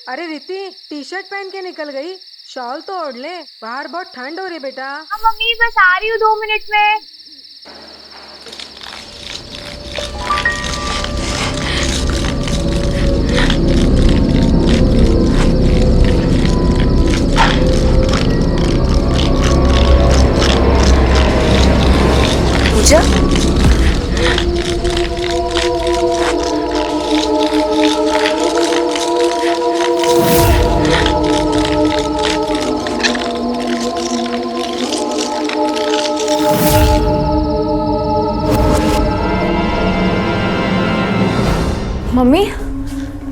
अरे रीति, T shirt पहन के निकल गई, शॉल तो ओढ़ ले, बाहर बहुत ठंड हो रही बेटा। हाँ मम्मी, बस आ रही हूँ 2 मिनट में। पूजा, मम्मी,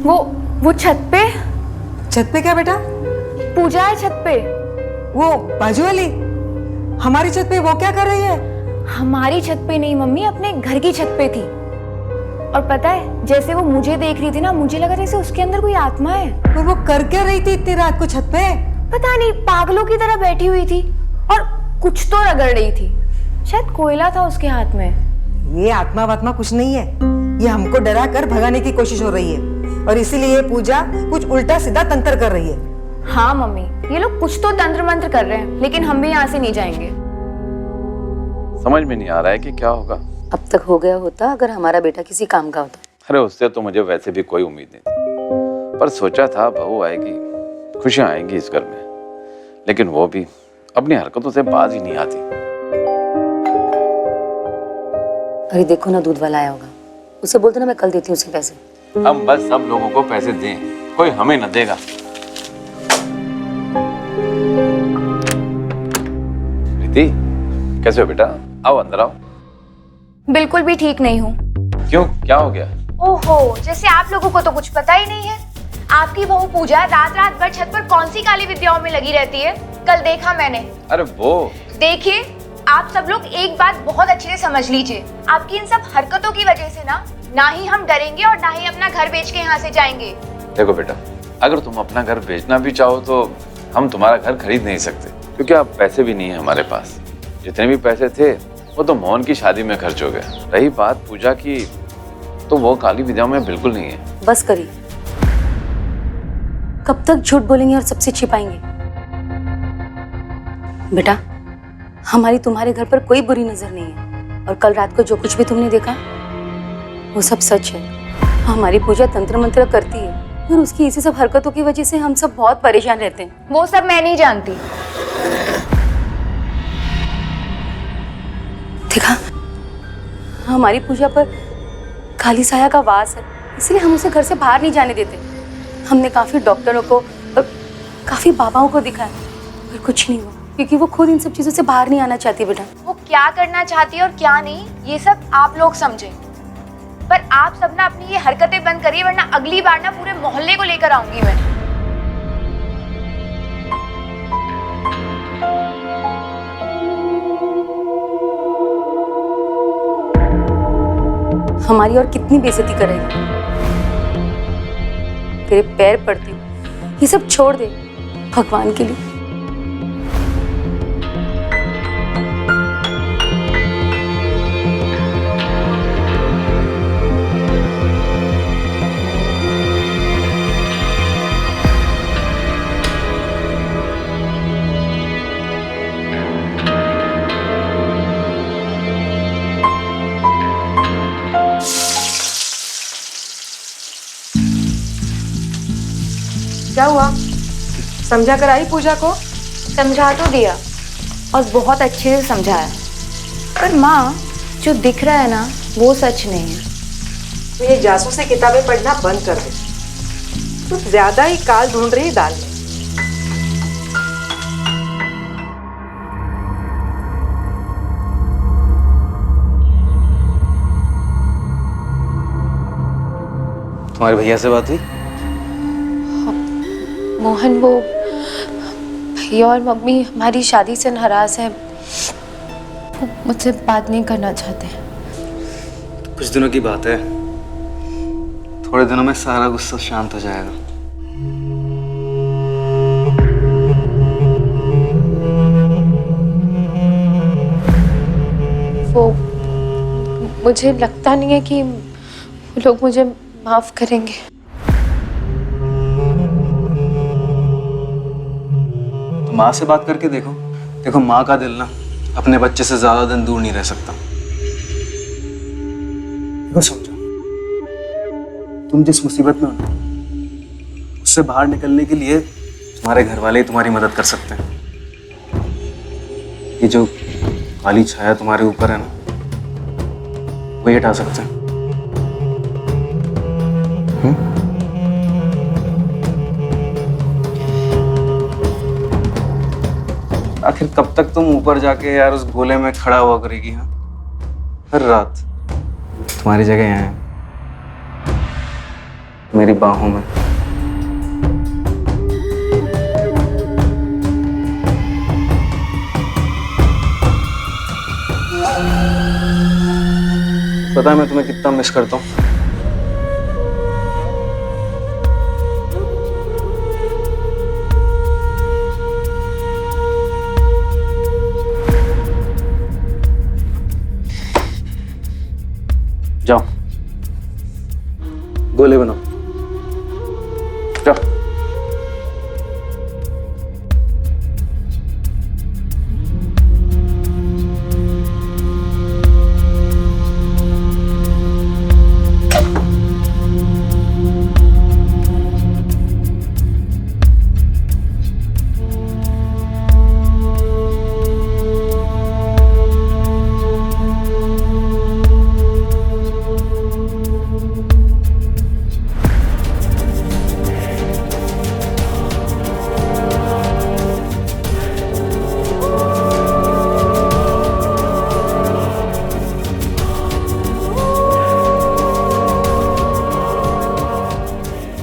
वो छत पे। छत पे क्या बेटा? पूजा है छत पे। वो बाजू वाली हमारी छत पे वो क्या कर रही है? हमारी छत पे नहीं मम्मी, अपने घर की छत पे थी। और पता है, जैसे वो मुझे देख रही थी ना, मुझे लगा जैसे उसके अंदर कोई आत्मा है। और वो कर क्या रही थी इतनी रात को छत पे? पता नहीं, पागलों की तरह बैठी हुई थी और कुछ तो रगड़ रही थी। शायद कोयला था उसके हाथ में। ये आत्मा वात्मा कुछ नहीं है, ये हमको डरा कर भगाने की कोशिश हो रही है, और इसीलिए पूजा कुछ उल्टा सीधा तंत्र कर रही है। हाँ मम्मी, ये लोग कुछ तो तंत्र मंत्र कर रहे हैं, लेकिन हम भी यहाँ से नहीं जाएंगे। समझ में नहीं आ रहा है कि क्या होगा। अब तक हो गया होता अगर हमारा बेटा किसी काम का होता। अरे उससे तो मुझे वैसे भी कोई उम्मीद नहीं थी, पर सोचा था बहू आएगी, खुशियां आएंगी इस घर में, लेकिन वो भी अपनी हरकतों से बाज ही नहीं आती। अरे देखो ना, दूध वाला आया होगा, उसे बोल दो ना मैं कल देती हूँ उसे पैसे। हम बस सब लोगों को पैसे दें, कोई हमें न देगा। प्रीति, कैसे हो बेटा? आओ अंदर आओ। बिल्कुल भी ठीक नहीं हूँ। क्यों, क्या हो गया? ओहो, जैसे आप लोगों को तो कुछ पता ही नहीं है। आपकी बहू पूजा रात रात भर छत पर कौन सी काली विद्याओं में लगी रहती है, कल देखा मैंने। अरे वो देखिए, आप सब लोग एक बात बहुत अच्छे से समझ लीजिए, आपकी इन सब हरकतों की वजह से ना ही हम डरेंगे और ना ही अपना घर बेच के यहाँ से जाएंगे। देखो बेटा, अगर तुम अपना घर बेचना भी चाहो तो हम तुम्हारा घर खरीद नहीं सकते, क्योंकि अब पैसे भी नहीं है हमारे पास। जितने भी पैसे थे वो तो मोहन की शादी में खर्च हो गए। रही बात पूजा की, तो वो काली विद्याओं में बिल्कुल नहीं है। बस करिए, कब तक झूठ बोलेंगे और सबसे छिपाएंगे? बेटा, हमारी तुम्हारे घर पर कोई बुरी नजर नहीं है, और कल रात को जो कुछ भी तुमने देखा वो सब सच है। हमारी पूजा तंत्र मंत्र करती है, और उसकी इसी सब हरकतों की वजह से हम सब बहुत परेशान रहते हैं। वो सब मैं नहीं जानती। देखा, हमारी पूजा पर काली साया का वास है, इसलिए हम उसे घर से बाहर नहीं जाने देते। हमने काफी डॉक्टरों को और काफी बाबाओं को दिखाया, पर कुछ नहीं हुआ, क्योंकि वो खुद इन सब चीजों से बाहर नहीं आना चाहती। बेटा, वो क्या करना चाहती है और क्या नहीं, ये सब आप लोग समझें। पर आप सब ना अपनी ये हरकतें बंद करिए, वरना अगली बार ना पूरे मोहल्ले को लेकर आऊंगी मैं। हमारी और कितनी बेइज्जती करेगी? तेरे पैर पड़ती हूँ, ये सब छोड़ दे भगवान के लिए। क्या हुआ? समझा कर आई पूजा को? समझा तो दिया, और बहुत अच्छे से समझाया, पर माँ जो दिख रहा है ना वो सच नहीं है। तो ये जासूसी किताबें पढ़ना बंद कर दे, तू ज्यादा ही काल ढूंढ रही दाल में। तुम्हारे भैया से बात हुई? मोहन, वो भैया और मम्मी हमारी शादी से नाराज हैं, वो मुझसे बात नहीं करना चाहते। कुछ दिनों की बात है, थोड़े दिनों में सारा गुस्सा शांत हो जाएगा। वो मुझे लगता नहीं है कि वो लोग मुझे माफ करेंगे। तो माँ से बात करके देखो। देखो माँ का दिल ना अपने बच्चे से ज्यादा दिन दूर नहीं रह सकता। देखो समझो, तुम जिस मुसीबत में हो ना, उससे बाहर निकलने के लिए तुम्हारे घर वाले ही तुम्हारी मदद कर सकते हैं। ये जो काली छाया तुम्हारे ऊपर है ना, वही हटा सकते हैं। आखिर कब तक तुम ऊपर जाके यार उस गोले में खड़ा हुआ करेगी? हाँ, हर रात तुम्हारी जगह यहाँ है, मेरी बाहों में। पता है मैं तुम्हें कितना मिस करता हूँ। जाओ गोले बनाओ, जाओ।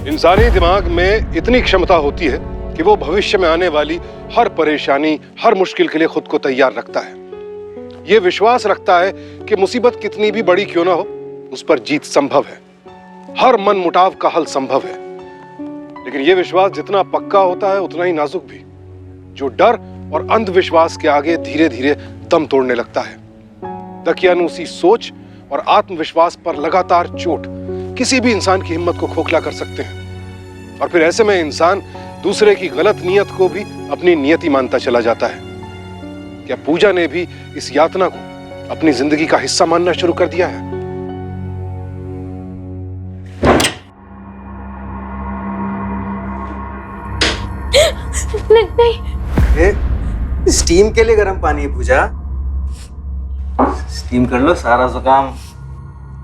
इंसानी दिमाग में इतनी क्षमता होती है कि वो भविष्य में आने वाली हर परेशानी, हर मुश्किल के लिए खुद को तैयार रखता है। ये विश्वास रखता है कि मुसीबत कितनी भी बड़ी क्यों ना हो, उस पर जीत संभव है, हर मन मुटाव का हल संभव है। लेकिन ये विश्वास जितना पक्का होता है उतना ही नाजुक भी, जो डर और अंधविश्वास के आगे धीरे धीरे दम तोड़ने लगता है। दकियानूसी सोच और आत्मविश्वास पर लगातार चोट किसी भी इंसान की हिम्मत को खोखला कर सकते हैं, और फिर ऐसे में इंसान दूसरे की गलत नीयत को भी अपनी नियति मानता चला जाता है। क्या पूजा ने भी इस यातना को अपनी जिंदगी का हिस्सा मानना शुरू कर दिया है? नहीं। स्टीम के लिए गर्म पानी है पूजा, स्टीम कर लो, सारा जुकाम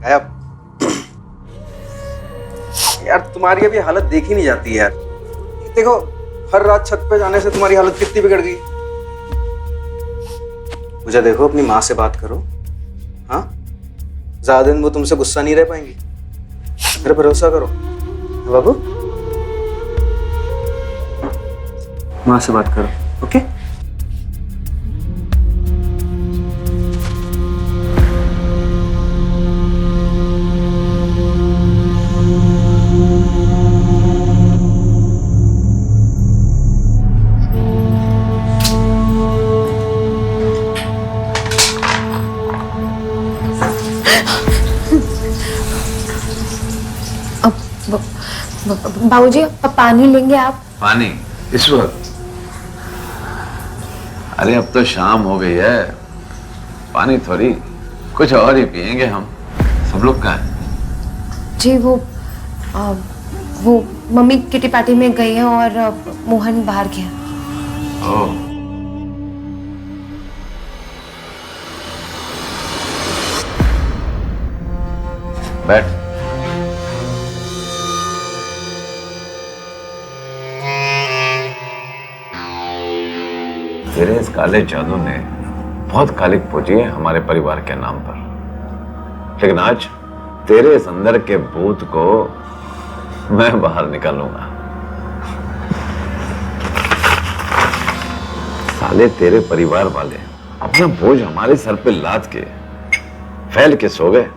गायब। यार तुम्हारी अभी हालत देखी नहीं जाती यार। देखो हर रात छत पे जाने से तुम्हारी हालत कितनी बिगड़ गई। पूजा देखो अपनी माँ से बात करो। हाँ, ज्यादा दिन वो तुमसे गुस्सा नहीं रह पाएंगी, मेरे भरोसा करो। बाबू माँ से बात करो, ओके? बाबूजी पानी लेंगे आप? पानी इस वक्त? अरे अब तो शाम हो गई है, पानी थोड़ी, कुछ और ही पियेंगे हम। सब लोग कहाँ हैं? जी वो मम्मी किटी पार्टी में गई हैं और मोहन बाहर गया। ओह, बैठ। तेरे इस काले जादू ने बहुत कालिक पूजी है हमारे परिवार के नाम पर, लेकिन आज तेरे इस अंदर के भूत को मैं बाहर निकालूंगा। साले तेरे परिवार वाले अपना बोझ हमारे सर पे लाद के फैल के सो गए।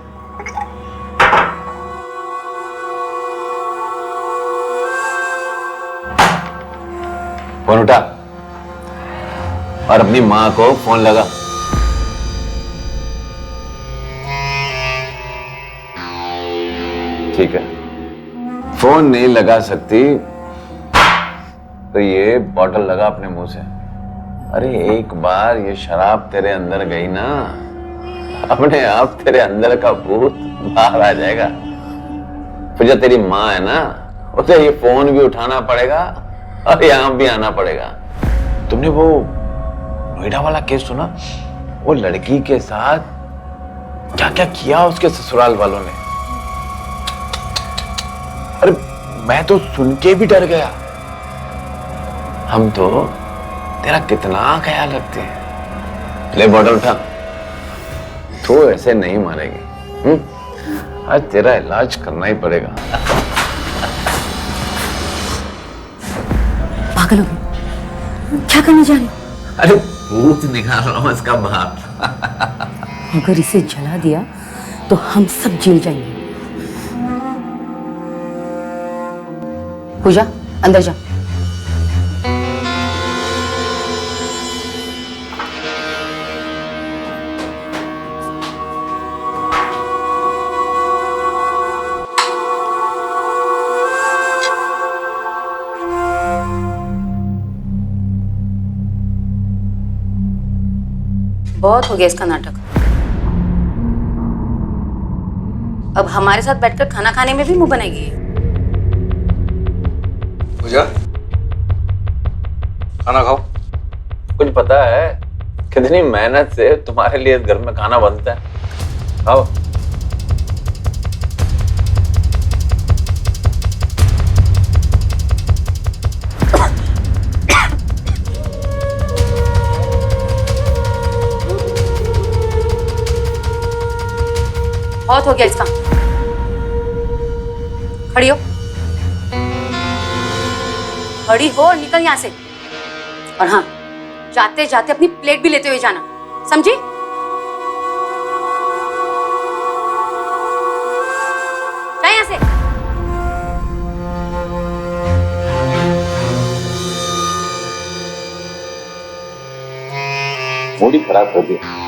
फोन उठा और अपनी माँ को फोन लगा। ठीक है, फोन नहीं लगा सकती तो ये बॉटल लगा अपने मुंह से। अरे एक बार ये शराब तेरे अंदर गई ना, अपने आप तेरे अंदर का भूत बाहर आ जाएगा। पूजा तेरी माँ है ना, उसे ये फोन भी उठाना पड़ेगा और यहाँ भी आना पड़ेगा। तुमने वो नोएडा वाला केस सुना? वो लड़की के साथ क्या क्या किया उसके ससुराल वालों ने। अरे मैं तो सुन के भी डर गया। हम तो तेरा कितना ख्याल रखते हैं। ले बॉटल उठा, तू ऐसे नहीं मारेगी। आज तेरा इलाज करना ही पड़ेगा। पागल हो गई, क्या करने जा रही हो? अरे भूत निकाल रहा हूं इसका बाप। अगर इसे जला दिया तो हम सब जेल जाएंगे। पूजा अंदर जा। बहुत हो गया इसका नाटक। अब हमारे साथ बैठकर खाना खाने में भी मुंह बनाएगी। पूजा, खाना खाओ। कुछ पता है कितनी मेहनत से तुम्हारे लिए घर में खाना बनता है? खाओ। बहुत हो गया इसका। खड़ी हो, खड़ी हो और निकल यहां से। और हाँ, जाते जाते अपनी प्लेट भी लेते हुए जाना, समझी? जा यहां से। मूड ही खराब कर दिया।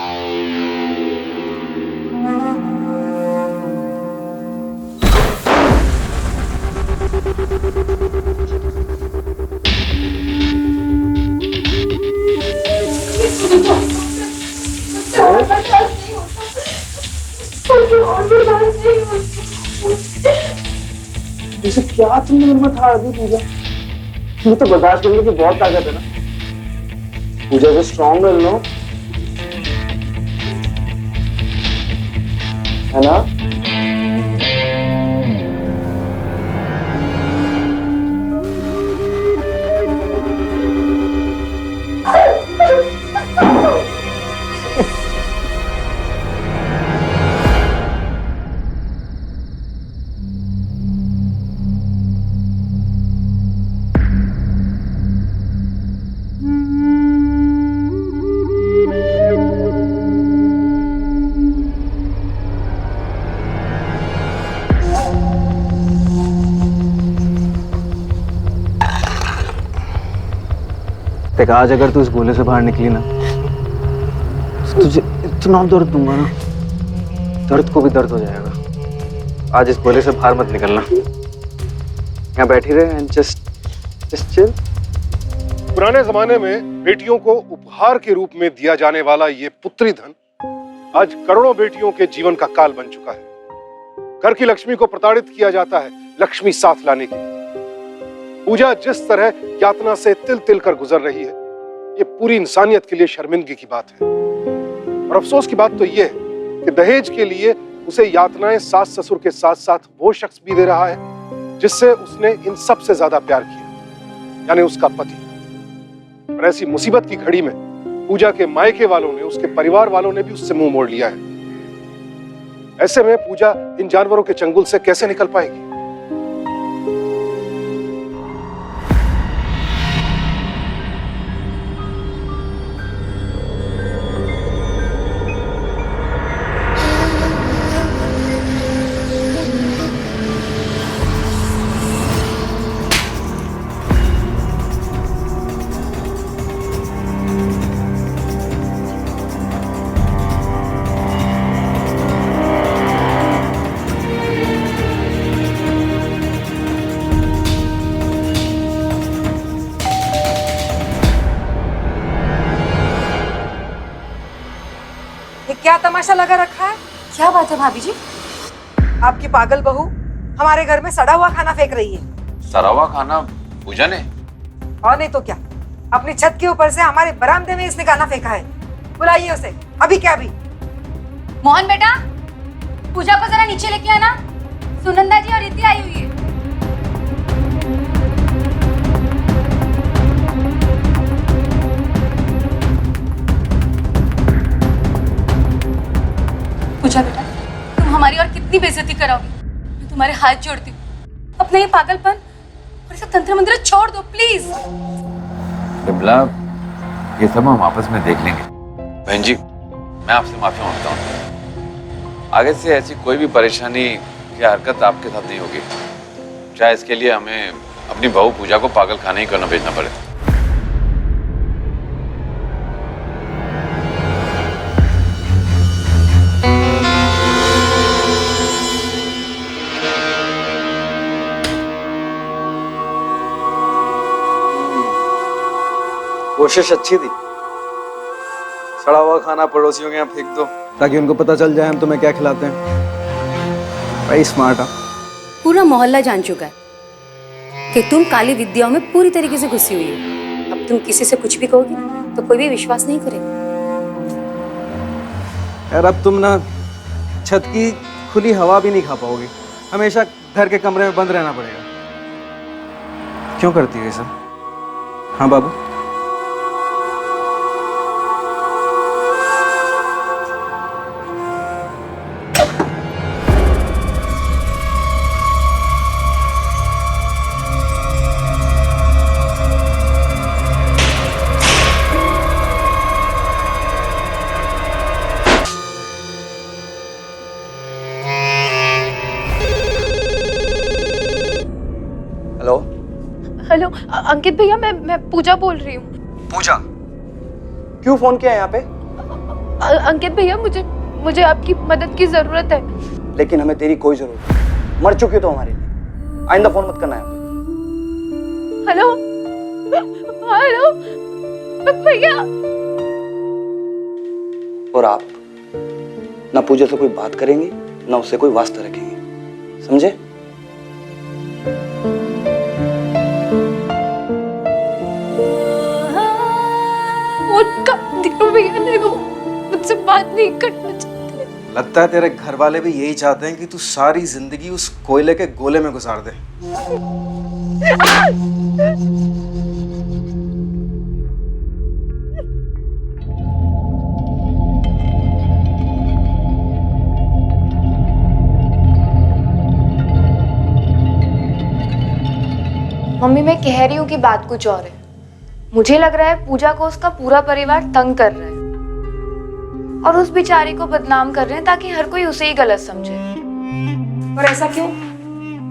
इसे क्या तुमने हिम्मत हार दी पूजा? ये तो बर्दाश्त करने की बहुत ताकत है ना। पूजा इज स्ट्रॉन्ग गर्ल, नो? है ना? देख, आज अगर तू इस गोले से बाहर निकली ना, तो तुझे इतना दर्द दूंगा ना, दर्द को भी दर्द हो जाएगा। आज इस गोले से बाहर मत निकलना, यहाँ बैठी रहे एंड जस्ट चिल। पुराने जमाने में बेटियों को उपहार के रूप में दिया जाने वाला ये पुत्री धन आज करोड़ों बेटियों के जीवन का काल बन चुका है। घर की लक्ष्मी को प्रताड़ित किया जाता है लक्ष्मी साथ लाने के लिए। पूजा जिस तरह यातना से तिल तिल कर गुजर रही है, ये पूरी इंसानियत के लिए शर्मिंदगी की बात है। और अफसोस की बात तो ये है कि दहेज के लिए उसे यातनाएं सास ससुर के साथ साथ वो शख्स भी दे रहा है जिससे उसने इन सब से ज्यादा प्यार किया, यानी उसका पति। और ऐसी मुसीबत की घड़ी में पूजा के मायके वालों ने, उसके परिवार वालों ने भी उससे मुंह मोड़ लिया है। ऐसे में पूजा इन जानवरों के चंगुल से कैसे निकल पाएगी? तमाशा लगा रखा है? क्या बात है भाभी जी? आपकी पागल बहू हमारे घर में सड़ा हुआ खाना फेंक रही है। सड़ा हुआ खाना पूजा ने? और नहीं तो क्या, अपनी छत के ऊपर से हमारे बरामदे में इसने खाना फेंका है। बुलाइए उसे, अभी क्या अभी। मोहन बेटा, पूजा को जरा नीचे लेके आना। सुनंदा जी और रिद्धि आई हुई है। पूजा बेटा, तुम हमारी और कितनी बेइज्जती कराओगी? मैं तुम्हारे हाथ जोड़ती हूँ, अपना ये पागलपन और सब तंत्र मंत्र छोड़ दो प्लीज। बिमला, ये सब हम आपस में देख लेंगे। बहन जी, मैं आपसे माफी मांगता हूँ। आगे से ऐसी कोई भी परेशानी या हरकत आपके साथ नहीं होगी, चाहे इसके लिए हमें अपनी बहू पूजा को पागल खाने ही करना भेजना पड़े। कोशिश अच्छी थी। सड़ा हुआ खाना पड़ोसियों के यहाँ फेंक दो ताकि उनको पता चल जाए हम तुम्हें क्या खिलाते हैं। भाई स्मार्ट है। पूरा मोहल्ला जान चुका है कि तुम काली विद्याओं में पूरी तरीके से घुसी हुई हो। अब तुम किसी से कुछ भी कहोगी तो कोई भी विश्वास नहीं करेगा। यार अब तुम ना छत की खुली हवा भी नहीं खा पाओगी, हमेशा घर के कमरे में बंद रहना पड़ेगा। क्यों करती है ये सब? हाँ बाबू, हेलो। हेलो अंकित भैया, मैं पूजा बोल रही हूँ। पूजा, क्यों फोन किया यहाँ पे? अंकित भैया, मुझे आपकी मदद की जरूरत है। लेकिन हमें तेरी कोई जरूरत नहीं, मर चुकी हो तो हमारे लिए। आइंदा फोन मत करना यहाँ पे। हेलो हेलो भैया। और आप ना पूजा से कोई बात करेंगे ना उससे कोई वास्ता रखेंगे, समझे? भैया नहीं, वो मुझसे बात नहीं करना चाहते। लगता है तेरे घर वाले भी यही चाहते हैं कि तू सारी जिंदगी उस कोयले के गोले में गुजार दे। मम्मी, मैं कह रही हूँ कि बात कुछ और है। मुझे लग रहा है पूजा को उसका पूरा परिवार तंग कर रहा है और उस बेचारे को बदनाम कर रहे हैं ताकि हर कोई उसे ही गलत समझे। और ऐसा क्यों?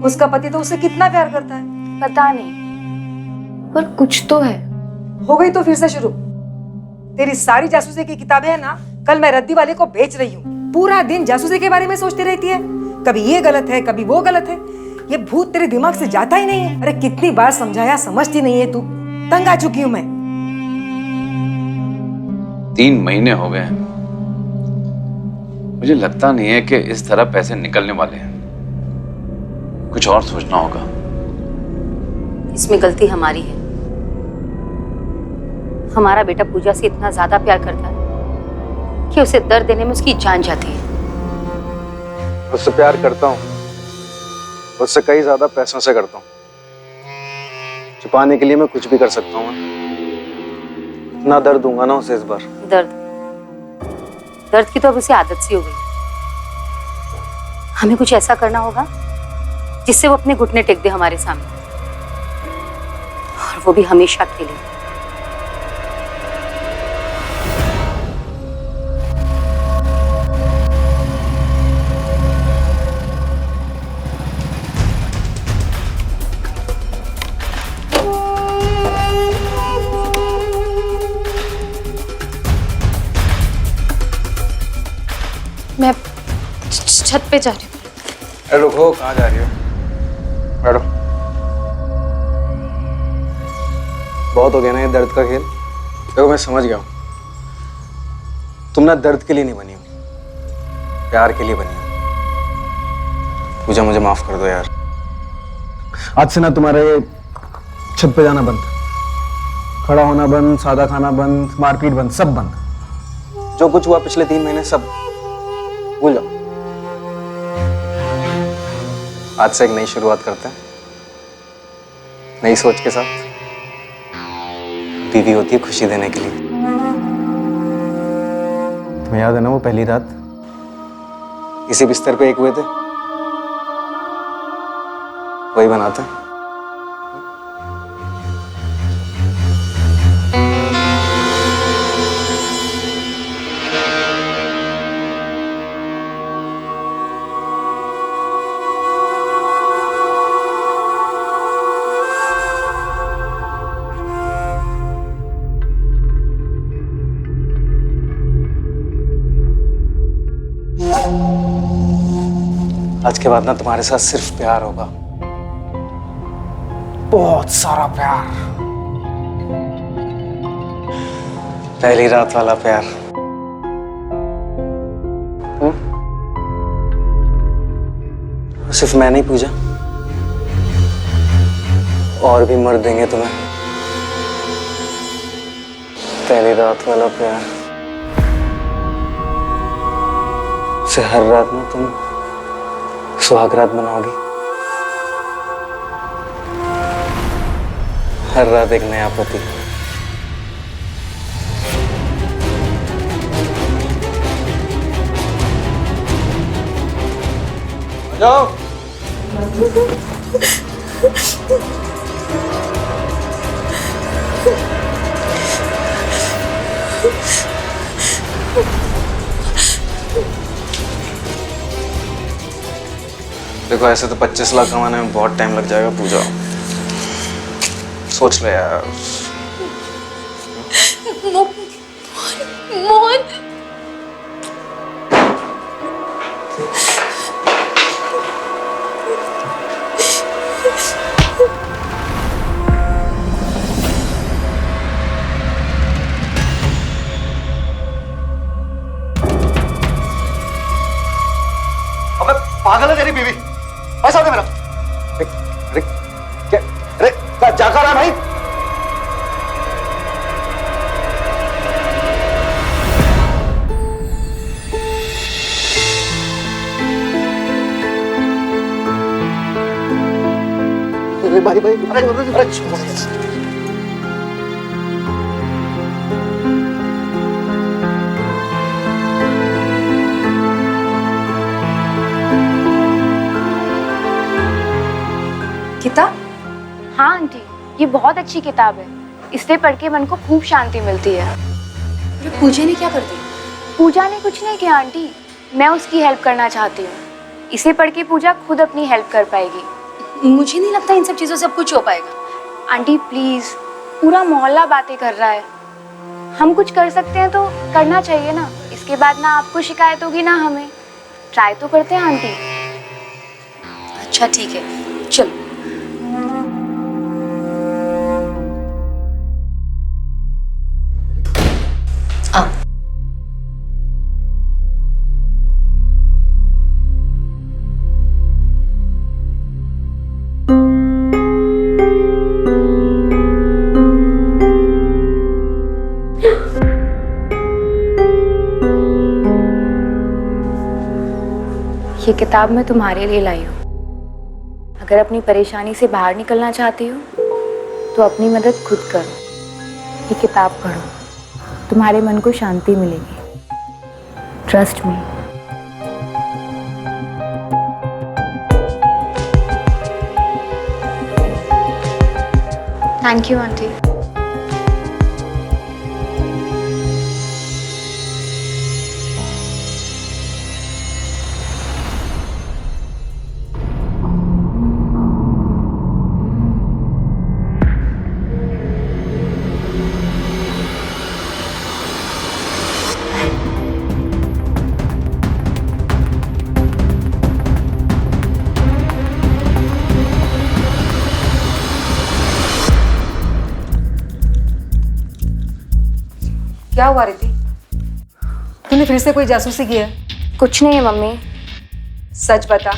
उसका पति तो उसे कितना प्यार करता है। पता नहीं, पर कुछ तो है। हो गई तो फिर से शुरू। तेरी सारी जासूसी की किताबें है ना, कल मैं रद्दी वाले को बेच रही हूँ। पूरा दिन जासूसी के बारे में सोचती रहती है, कभी ये गलत है कभी वो गलत है। ये भूत तेरे दिमाग से जाता ही नहीं है। अरे कितनी बार समझाया, समझती नहीं है तू। तंग आ चुकी हूँ मैं। 3 महीने हो गए हैं। मुझे लगता नहीं है कि इस तरह पैसे निकलने वाले हैं। कुछ और सोचना होगा। इसमें गलती हमारी है। हमारा बेटा पूजा से इतना ज्यादा प्यार करता है कि उसे दर्द देने में उसकी जान जाती है। उससे प्यार करता हूँ, उससे कई ज्यादा पैसों से करता हूँ। छुपाने के लिए मैं कुछ भी कर सकता हूँ। इतना दर्द दूंगा ना उसे इस बार। दर्द की तो अब उसे आदत सी हो गई। हमें कुछ ऐसा करना होगा जिससे वो अपने घुटने टेक दे हमारे सामने, और वो भी हमेशा के लिए। मैं छत पे जा रही हूँ। अरे रुको, कहाँ जा रही हो? बैठो। बहुत हो गया ना ये दर्द का खेल। देखो मैं समझ गया हूँ, तुम ना दर्द के लिए नहीं बनी हो, प्यार के लिए बनी है। पूजा मुझे माफ कर दो यार। आज से ना तुम्हारा ये छत पे जाना बंद, खड़ा होना बंद, सादा खाना बंद, मारपीट बंद, सब बंद। जो कुछ हुआ पिछले 3 महीने सब भूल जाओ। आज से एक नई शुरुआत करते हैं, नई सोच के साथ। बीवी होती है खुशी देने के लिए। तुम्हें याद है ना वो पहली रात इसी बिस्तर पे एक हुए थे? वही बनाते हैं। आज के बाद ना तुम्हारे साथ सिर्फ प्यार होगा, बहुत सारा प्यार। पहली रात वाला प्यार। सिर्फ मैं नहीं पूजा, और भी मर देंगे तुम्हें। पहली रात वाला प्यार से हर रात में तुम सुहागरात बनाओगी। हर रात एक नया पति। जाओ। देखो ऐसे तो 25 लाख कमाने में बहुत टाइम लग जाएगा पूजा, सोच ले यार। मोहन, अबे पागल है तेरी बीवी। पैसा दे मेरा। अरे क्या? अरे क्या कर रहा है भाई? अरे भाई भाई, अरे छोड़। किताब? हाँ आंटी, ये बहुत अच्छी किताब है। इसे पढ़ के मन को खूब शांति मिलती है। पूजा ने क्या कर दी? पूजा ने कुछ नहीं किया आंटी, मैं उसकी हेल्प करना चाहती हूँ। इसे पढ़ के पूजा खुद अपनी हेल्प कर पाएगी। मुझे नहीं लगता इन सब चीजों से अब कुछ हो पाएगा। आंटी प्लीज, पूरा मोहल्ला बातें कर रहा है। हम कुछ कर सकते हैं तो करना चाहिए ना। इसके बाद ना आपको शिकायत होगी ना हमें। ट्राई तो करते हैं आंटी। अच्छा ठीक है, चलो। ये किताब मैं तुम्हारे लिए लाई हूँ। अगर अपनी परेशानी से बाहर निकलना चाहती हो तो अपनी मदद खुद करो। ये किताब पढ़ो, तुम्हारे मन को शांति मिलेगी। Trust me. Thank you aunty. क्या हुआ रिति? तूने फिर से कोई जासूसी की है? कुछ नहीं है मम्मी। सच बता।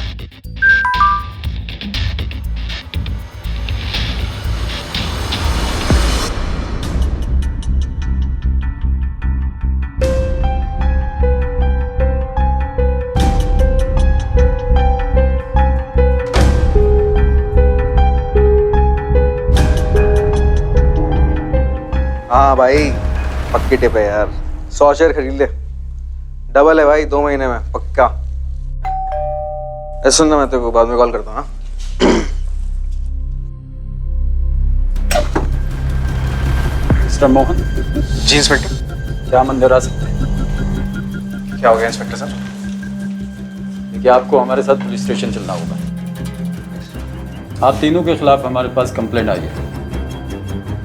हाँ भाई, पक्की टिप है यार। 100 शेयर खरीद ले, डबल है भाई 2 महीने में पक्का। सुनना, मैं तेरे को बाद में कॉल करता हूँ। हाँ मिस्टर मोहन। जी इंस्पेक्टर। क्या मंदिर आ सकते हैं? क्या हो गया इंस्पेक्टर सर? देखिए, आपको हमारे साथ पुलिस स्टेशन चलना होगा। आप तीनों के खिलाफ हमारे पास कंप्लेंट आई है।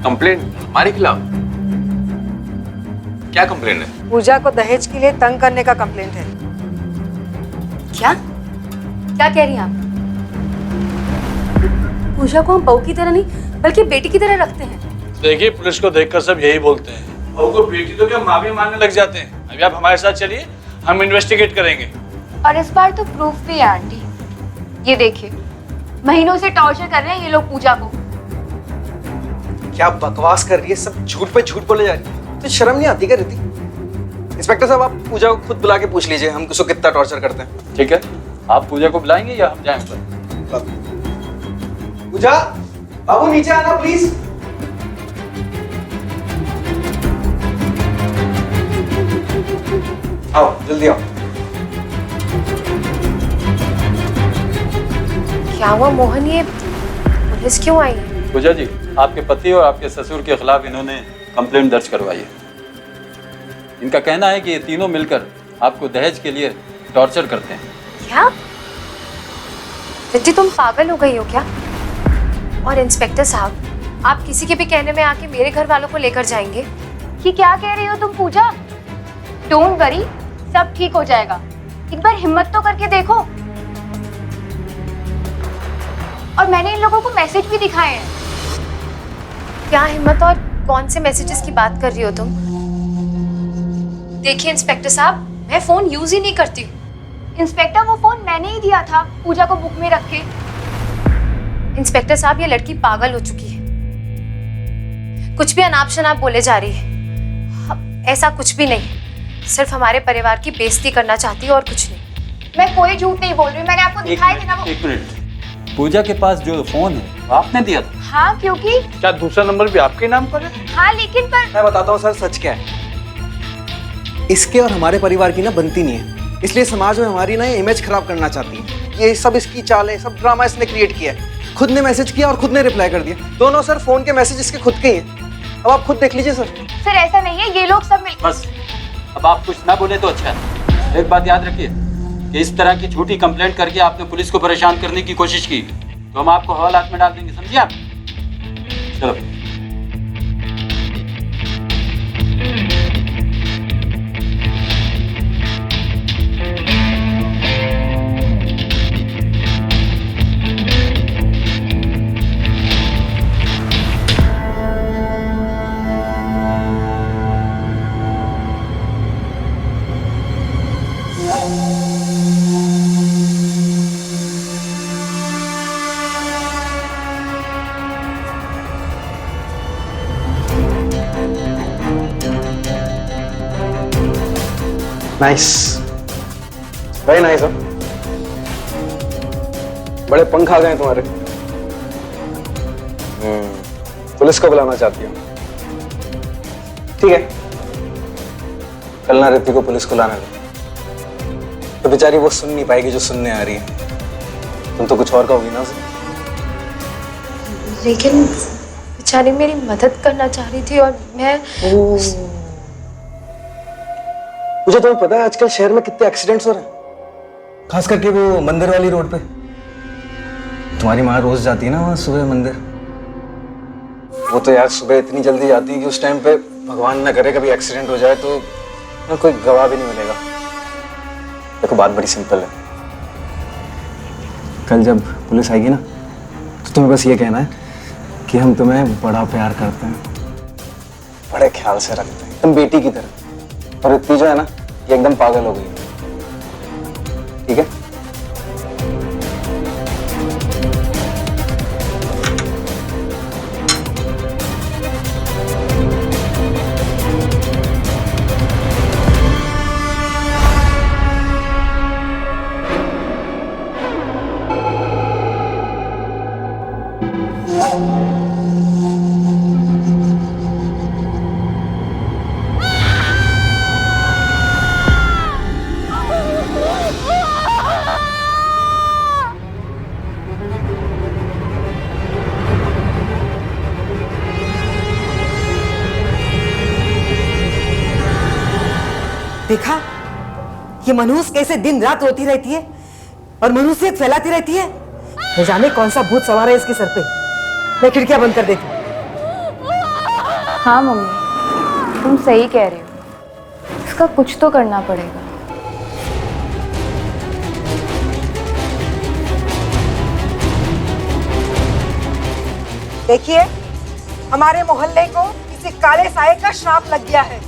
कंप्लेंट हमारे खिलाफ? क्या कंप्लेंट है? पूजा को दहेज के लिए तंग करने का कंप्लेंट है। क्या क्या कह रही हैं आप? पूजा को हम बहू की तरह नहीं बल्कि बेटी की तरह रखते हैं। देखिए, पुलिस को देखकर सब यही बोलते हैं, बहू को बेटी तो क्या माँ भी मानने लग जाते हैं। अभी आप हमारे साथ चलिए, हम इन्वेस्टिगेट करेंगे। और इस बार तो प्रूफ भी है आंटी। ये देखिए, महीनों से टॉर्चर कर रहे हैं ये लोग पूजा को। क्या बकवास कर रही है? सब झूठ पे झूठ बोले जा रही है। तो शर्म नहीं आती क्या रिति? इंस्पेक्टर साहब, आप पूजा को खुद बुला के पूछ लीजिए हम उसको कितना टॉर्चर करते हैं। ठीक है, आप पूजा को बुलाएंगे या हम जाएं ऊपर? पूजा, बाबू नीचे आना प्लीज। आओ जल्दी आओ। क्या हुआ मोहन, ये पुलिस क्यों आई है? पूजा जी, आपके पति और आपके ससुर के खिलाफ इन्होंने कंप्लेंट दर्ज करवाई है। इनका कहना है कि ये तीनों मिलकर आपको दहेज के लिए टॉर्चर करते हैं। क्या रिद्धि, तुम पागल हो गई हो क्या? और इंस्पेक्टर साहब, आप किसी के भी कहने में आके मेरे घर वालों को लेकर जाएंगे? कि क्या कह रही हो तुम पूजा? डोंट वरी, सब ठीक हो जाएगा। एक बार हिम्मत तो करके देखो। और मैंने इन लोगों को मैसेज भी दिखाए हैं। क्या हिम्मत और कौन से मैसेजेस की बात कर रही हो तुम? देखिए इंस्पेक्टर साहब, मैं फोन यूज ही नहीं करती हूँ। इंस्पेक्टर, वो फोन मैंने ही दिया था पूजा को बुक में रख के। इंस्पेक्टर साहब, ये लड़की पागल हो चुकी है। कुछ भी अनाप शनाप बोले जा रही है। ऐसा कुछ भी नहीं, सिर्फ हमारे परिवार की बेइज्जती करना चाहती है और कुछ नहीं। मैं कोई झूठ नहीं बोल रही, मैंने आपको दिखाई थे ना वो। एक मिनट, पूजा के पास जो फोन है वो आपने दिया था? हाँ, क्योंकि क्या दूसरा नंबर भी आपके नाम पर है? हाँ, लेकिन पर मैं बताता हूँ सर सच क्या है। इसके और हमारे परिवार की ना बनती नहीं है, इसलिए समाज में हमारी ना इमेज खराब करना चाहती है। ये सब इसकी चाल है, सब ड्रामा इसने क्रिएट किया है। खुद ने मैसेज किया और खुद ने रिप्लाई कर दिया। दोनों सर फोन के मैसेज इसके खुद के ही हैं। अब आप खुद देख लीजिए सर। सर ऐसा नहीं है, ये लोग सब मिल। बस, अब आप कुछ ना बोले तो अच्छा है। एक बात याद रखिए कि इस तरह की झूठी कंप्लेंट करके आपने पुलिस को परेशान करने की कोशिश की तो हम आपको हवालात में डाल देंगे, समझिए आप? चलो। Nice, very nice. बड़े पंख आ गए तुम्हारे। पुलिस को बुलाना चाहती हूँ? ठीक है, कल ना रिद्धि को पुलिस को लाने दो, तो बेचारी वो सुन नहीं पाएगी जो सुनने आ रही है। तुम तो कुछ और कहोगी ना उसे। लेकिन बेचारी मेरी मदद करना चाह रही थी और मैं मुझे तुम्हें पता है आजकल शहर में कितने एक्सीडेंट्स हो रहे हैं, खास करके वो मंदिर वाली रोड पे। तुम्हारी माँ रोज जाती है ना वहाँ सुबह मंदिर। वो तो यार सुबह इतनी जल्दी जाती है कि उस टाइम पे भगवान न करे कभी एक्सीडेंट हो जाए तो ना कोई गवाह भी नहीं मिलेगा। देखो बात बड़ी सिंपल है, कल जब पुलिस आएगी ना तो तुम्हें बस ये कहना है कि हम तुम्हें बड़ा प्यार करते हैं, बड़े ख्याल से रखते हैं, तुम बेटी की तरह। और इतनी जो है ना ये एकदम पागल हो गई। ठीक है? देखा, ये मनहूस कैसे दिन रात रोती रहती है और मनुष्यत फैलाती रहती है। न जाने कौन सा भूत सवार है इसके सर पे। मैं खिड़कियां बंद कर देती हूँ। हाँ मम्मी, तुम सही कह रहे हो, इसका कुछ तो करना पड़ेगा। देखिए, हमारे मोहल्ले को किसी काले साये का श्राप लग गया है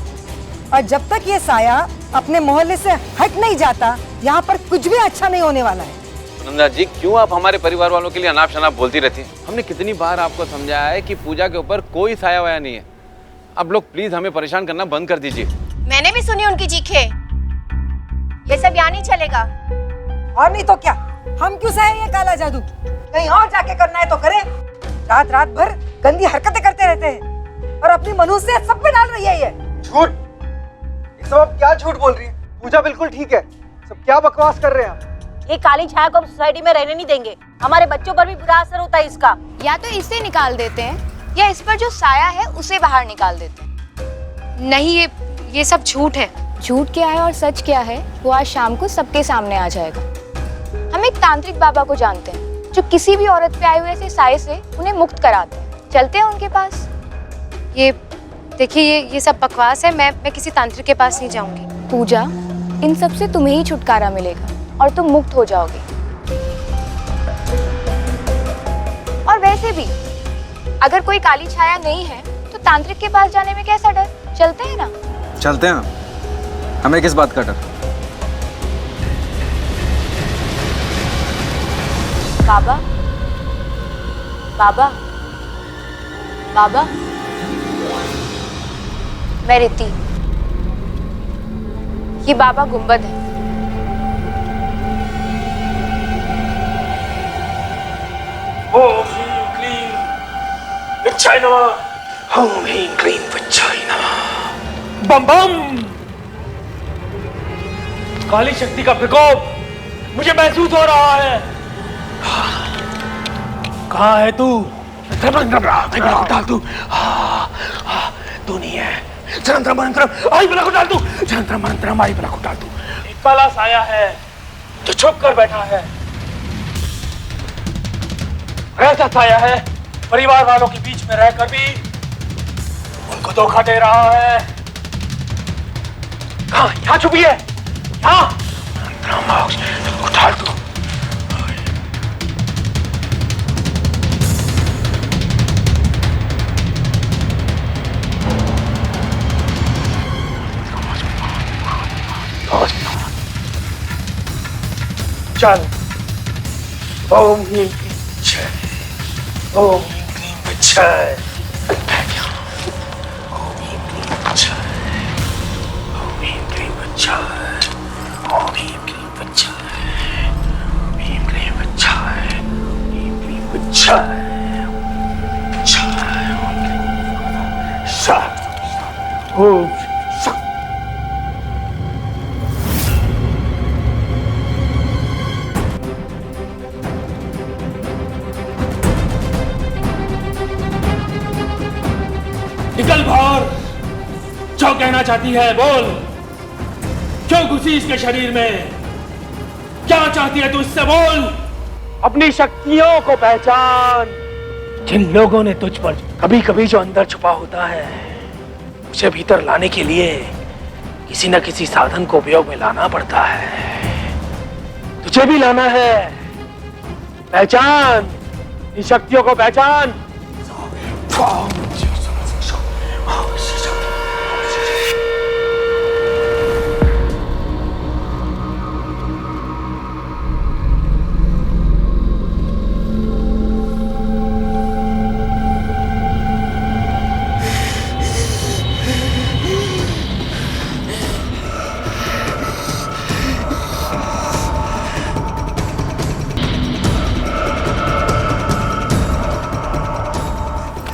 और जब तक ये साया अपने मोहल्ले से हट नहीं जाता, यहाँ पर कुछ भी अच्छा नहीं होने वाला है। नंदा जी, क्यों आप हमारे परिवार वालों के लिए अनाप शनाप बोलती रहती हैं? हमने कितनी बार आपको समझाया है कि पूजा के ऊपर कोई साया वाया नहीं है। अब लोग प्लीज हमें परेशान करना बंद कर दीजिए। मैंने भी सुनी उनकी चीखें। ये सब यहाँ नहीं चलेगा। और नहीं तो क्या, हम क्यों सहे ये काला जादू? कहीं और जाके करना है तो करे। रात रात भर गंदी हरकतें करते रहते हैं और अपनी मनुष्यत सब पे डाल रही है ये। झूठ! ये सब आप क्या झूठ बोल रही है? पूजा बिल्कुल ठीक है। सब क्या बकवास कर रहे हैं आप? ये काली छाया को हम सोसाइटी में रहने नहीं देंगे। हमारे बच्चों पर भी बुरा असर होता है इसका। या तो इसे निकाल देते हैं या इस पर जो साया है उसे बाहर निकाल देते हैं। नहीं, ये सब झूठ है। झूठ क्या है और सच क्या है वो आज शाम को सबके सामने आ जाएगा। हम एक तांत्रिक बाबा को जानते हैं जो किसी भी औरत पे आए हुए ऐसे साये से उन्हें मुक्त कराते हैं। चलते हैं उनके पास। ये देखिए, ये सब बकवास है। मैं किसी तांत्रिक के पास नहीं जाऊंगी। पूजा, इन सब से तुम्हें ही छुटकारा मिलेगा और तुम मुक्त हो जाओगे। और वैसे भी अगर कोई काली छाया नहीं है तो तांत्रिक के पास जाने में कैसा डर? चलते हैं ना? चलते हैं ना, हमें किस बात का डर? बाबा, बाबा, बाबा, मैं रिति। ये बाबा गुंबद है। ओम ह्रीं क्लीं विच्छाय नमः। ओम ह्रीं क्लीं विच्छाय नमः। बम बम। काली शक्ति का प्रकोप मुझे महसूस हो रहा है। कहाँ है तू? डाल तू। तू नहीं है। जंत्र मंत्र आई बला को डाल तू। जंत्र मंत्र आई बला को डाल तू। एक काला साया है जो छुप कर बैठा है। ऐसा साया है परिवार वालों के बीच में रहकर भी उनको धोखा दे रहा है। कहाँ? यहाँ छुपी है। यहाँ उठा तू। चल। ओम ह्रीं क्लीं विच्छाय। ओम ह्रीं क्लीं विच्छाय। ओम ह्रीं क्लीं विच्छाय। ओम ह्रीं क्लीं विच्छाय। ओम ह्रीं क्लीं विच्छाय। ओम ह्रीं क्लीं विच्छाय। ओम ह्रीं क्लीं विच्छाय। विच्छाय। ओम ह्रीं शांत। ओम शांत। निकल बाहर। जो कहना चाहती है बोल। क्यों घुसी इसके शरीर में? क्या चाहती है तू इससे बोल। अपनी शक्तियों को पहचान। जिन लोगों ने तुझ पर कभी कभी जो अंदर छुपा होता है उसे भीतर लाने के लिए किसी न किसी साधन को उपयोग में लाना पड़ता है। तुझे भी लाना है। पहचान इन शक्तियों को, पहचान।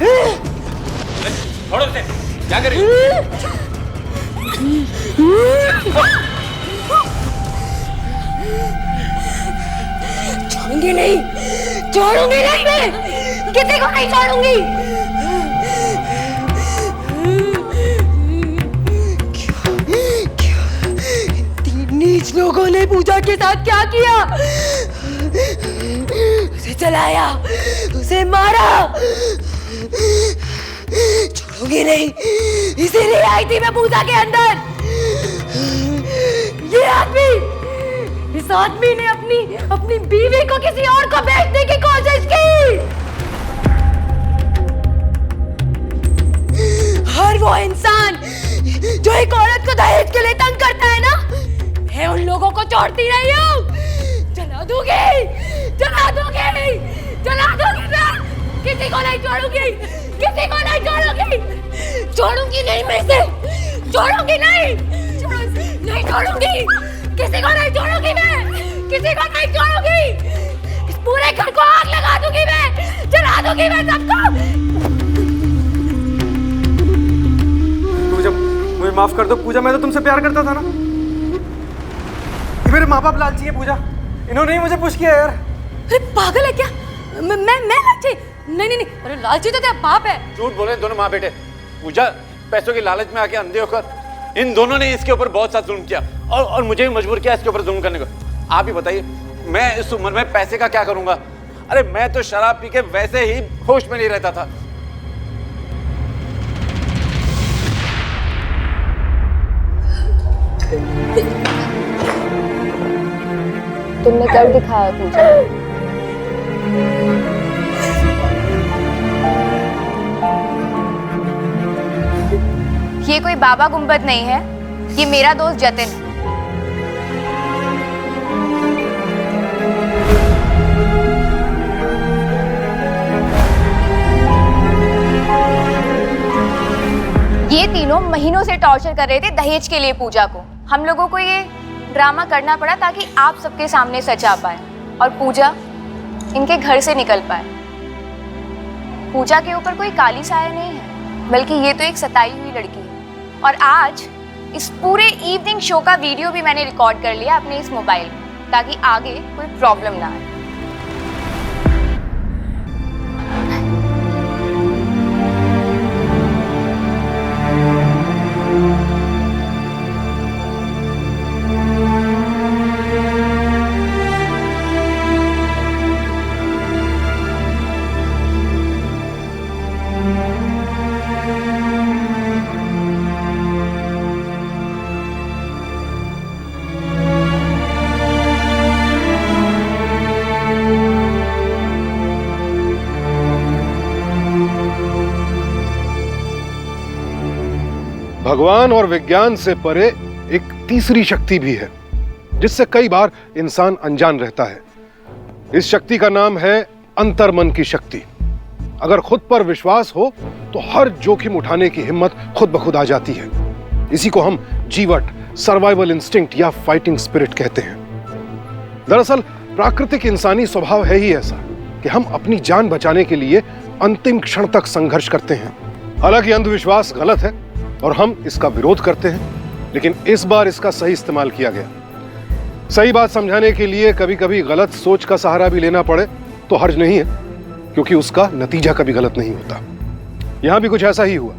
छोड़ो उसे, क्या कर रही हो? छोड़ूंगी नहीं, छोड़ूंगी नहीं, मैं किसी को नहीं छोड़ूंगी। तीन नीच लोगों ने पूजा के साथ क्या किया? उसे जलाया, उसे मारा। छोड़ूंगी नहीं, इसीलिए आई थी मैं पूजा के अंदर। ये आदमी, इस आदमी ने अपनी बीवी को किसी और को बेचने की कोशिश की। हर वो इंसान जो एक औरत को दहेज के लिए तंग करता है ना, मैं उन लोगों को छोड़ती नहीं हूँ। जला दूंगी, जला दूंगी, जला दूंगी मैं। किसी को नहीं छोड़ूंगी, किसी को नहीं छोड़ूंगी। छोड़ूंगी नहीं मैं इसे, छोड़ूंगी नहीं, नहीं छोड़ूंगी। किसी को नहीं छोड़ूंगी मैं, किसी को नहीं छोड़ूंगी। इस पूरे घर को आग लगा दूंगी मैं, जला दूंगी मैं सबको। पूजा, मुझे माफ कर दो पूजा, मैं तो तुमसे प्यार करता था ना। मेरे माँ बाप लालची है पूजा, इन्होंने ही मुझे पुश किया यार। अरे पागल है क्या? मैं लालची? नहीं नहीं नहीं, अरे लालची तो तेरा बाप है। झूठ बोले दोनों माँ बेटे। पूजा पैसों की लालच में आके अंधे होकर इन दोनों ने इसके ऊपर बहुत सा जुल्म किया और मुझे भी मजबूर किया इसके ऊपर जुल्म करने को। आप ही बताइए, मैं इस उम्र में पैसे का क्या करूंगा? अरे मैं तो शराब पी के वैसे ही होश में नहीं रहता था। तुमने कर दिखाया पूजा। ये कोई बाबा गुंबद नहीं है, ये मेरा दोस्त जतिन है। ये तीनों महीनों से टॉर्चर कर रहे थे दहेज के लिए पूजा को। हम लोगों को ये ड्रामा करना पड़ा ताकि आप सबके सामने सच आ पाए और पूजा इनके घर से निकल पाए। पूजा के ऊपर कोई काली साया नहीं है, बल्कि ये तो एक सताई हुई लड़की है। और आज इस पूरे इवनिंग शो का वीडियो भी मैंने रिकॉर्ड कर लिया अपने इस मोबाइल में, ताकि आगे कोई प्रॉब्लम ना आए। भगवान और विज्ञान से परे एक तीसरी शक्ति भी है जिससे कई बार इंसान अनजान रहता है। इस शक्ति का नाम है अंतर्मन की शक्ति। अगर खुद पर विश्वास हो तो हर जोखिम उठाने की हिम्मत खुद ब खुद आ जाती है। इसी को हम जीवट, सर्वाइवल इंस्टिंक्ट या फाइटिंग स्पिरिट कहते हैं। दरअसल प्राकृतिक इंसानी स्वभाव है ही ऐसा कि हम अपनी जान बचाने के लिए अंतिम क्षण तक संघर्ष करते हैं। हालांकि अंधविश्वास गलत है और हम इसका विरोध करते हैं, लेकिन इस बार इसका सही इस्तेमाल किया गया। सही बात समझाने के लिए कभी कभी गलत सोच का सहारा भी लेना पड़े तो हर्ज नहीं है, क्योंकि उसका नतीजा कभी गलत नहीं होता। यहां भी कुछ ऐसा ही हुआ।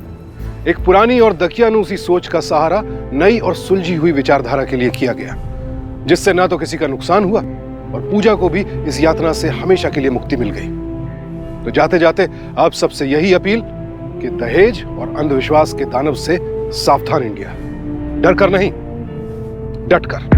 एक पुरानी और दकियानूसी सोच का सहारा नई और सुलझी हुई विचारधारा के लिए किया गया, जिससे ना तो किसी का नुकसान हुआ और पूजा को भी इस यातना से हमेशा के लिए मुक्ति मिल गई। तो जाते जाते आप सबसे यही अपील कि दहेज और अंधविश्वास के दानव से सावधान इंडिया। डर कर नहीं, डट कर।